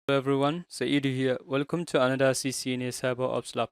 Hello everyone, Saidu here. Welcome to another CCNA Cyber Ops lab.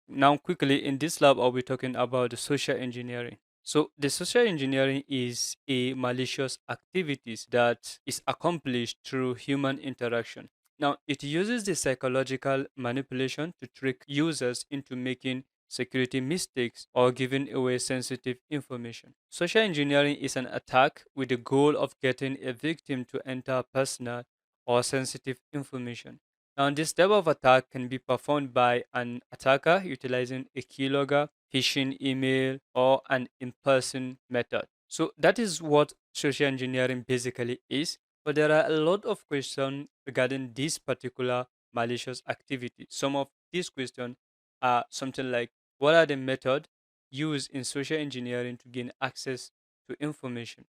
Now, quickly, in this lab, I'll be talking about the social engineering. So, the social engineering is a malicious activities that is accomplished through human interaction. Now, it uses the psychological manipulation to trick users into making security mistakes or giving away sensitive information. Social engineering is an attack with the goal of getting a victim to enter personal or sensitive information. Now, this type of attack can be performed by an attacker utilizing a keylogger, phishing email, or an in-person method. So that is what social engineering basically is. But there are a lot of questions regarding this particular malicious activity. Some of these questions are something like, what are the methods used in social engineering to gain access to information?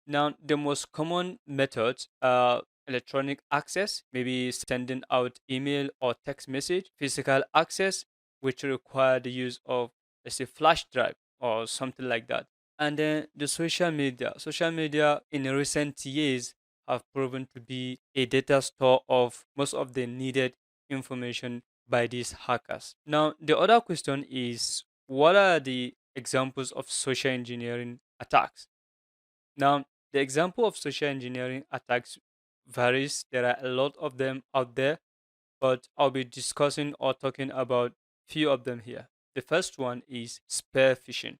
Now, the most common methods are electronic access, maybe sending out email or text message, physical access, which require the use of, let's say, flash drive or something like that. And then the social media. Social media in recent years have proven to be a data store of most of the needed information by these hackers. Now, the other question is, what are the examples of social engineering attacks? Now, the example of social engineering attacks varies. There are a lot of them out there, but I'll be discussing or talking about few of them here. The first one is spear phishing.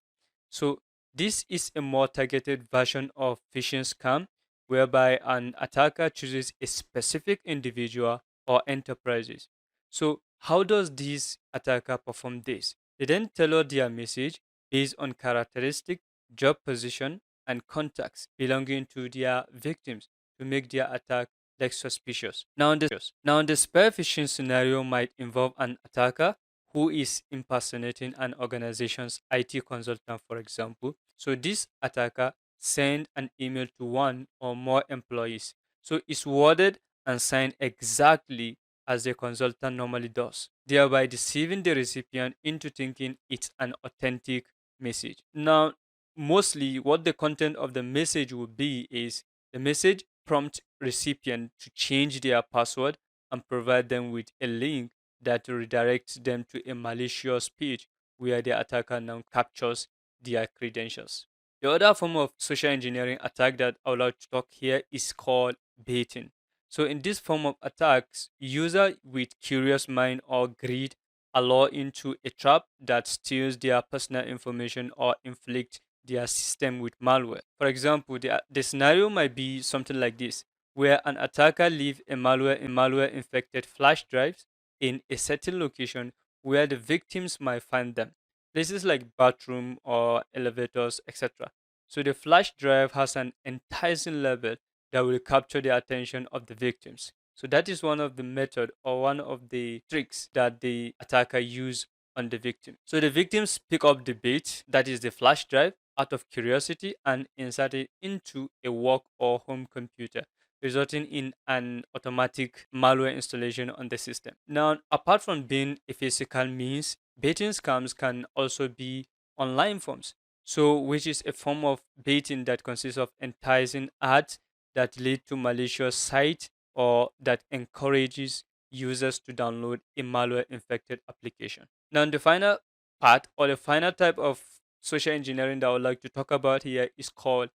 So this is a more targeted version of phishing scam whereby an attacker chooses a specific individual or enterprises. So how does this attacker perform this? They then tailor their message based on characteristic, job position, and contacts belonging to their victims to make their attack like suspicious. Now, the spear phishing scenario might involve an attacker who is impersonating an organization's IT consultant, for example. So this attacker send an email to one or more employees. So it's worded and signed exactly as the consultant normally does, thereby deceiving the recipient into thinking it's an authentic message. Now, mostly what the content of the message will be is the message prompt recipient to change their password and provide them with a link that redirects them to a malicious page where the attacker now captures their credentials. The other form of social engineering attack that I would like to talk here is called baiting. So in this form of attacks, user with curious mind or greed allow into a trap that steals their personal information or inflict their system with malware. For example, the scenario might be something like this, where an attacker leaves a malware-infected flash drives in a certain location where the victims might find them, places like bathroom or elevators, etc. So the flash drive has an enticing level that will capture the attention of the victims. So that is one of the method or one of the tricks that the attacker use on the victim. So the victims pick up the bait, that is the flash drive, out of curiosity and insert it into a work or home computer, resulting in an automatic malware installation on the system. Now, apart from being a physical means, baiting scams can also be online forms. So, which is a form of baiting that consists of enticing ads that lead to malicious sites or that encourages users to download a malware infected application. Now, the final part or the final type of social engineering that I would like to talk about here is called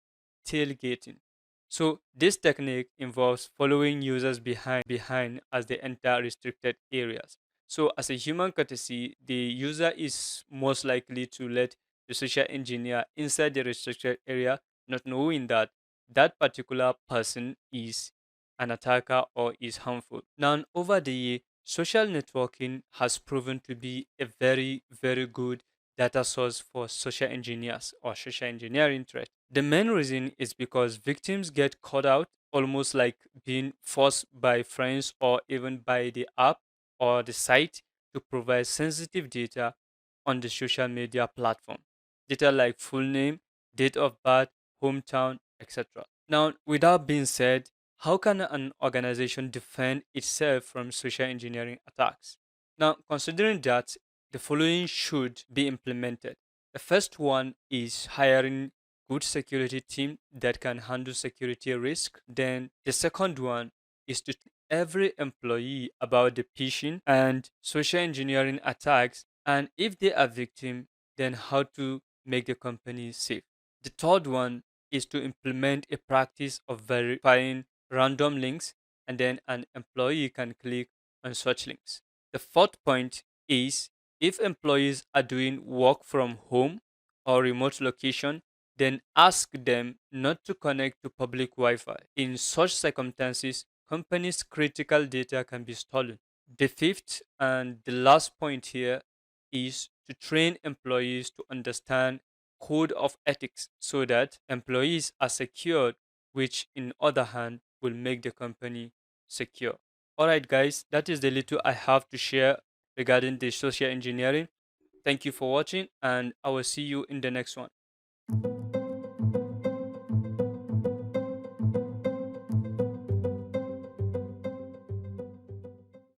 tailgating. So this technique involves following users behind as they enter restricted areas. So as a human courtesy, the user is most likely to let the social engineer inside the restricted area, not knowing that that particular person is an attacker or is harmful. Now, over the year, social networking has proven to be a very, very good data source for social engineers or social engineering threat. The main reason is because victims get caught out almost like being forced by friends or even by the app or the site to provide sensitive data on the social media platform. Data like full name, date of birth, hometown, etc. Now, with that being said, how can an organization defend itself from social engineering attacks? Now, considering that, the following should be implemented. The first one is hiring good security team that can handle security risk. Then the second one is to every employee about the phishing and social engineering attacks, and if they are victim, then how to make the company safe. The third one is to implement a practice of verifying random links, and then an employee can click on such links. The fourth point is, if employees are doing work from home or remote location, then ask them not to connect to public Wi-Fi. In such circumstances, companies' critical data can be stolen. The fifth and the last point here is to train employees to understand code of ethics so that employees are secured, which in other hand will make the company secure. All right, guys, that is the little I have to share regarding the social engineering. Thank you for watching, and I will see you in the next one.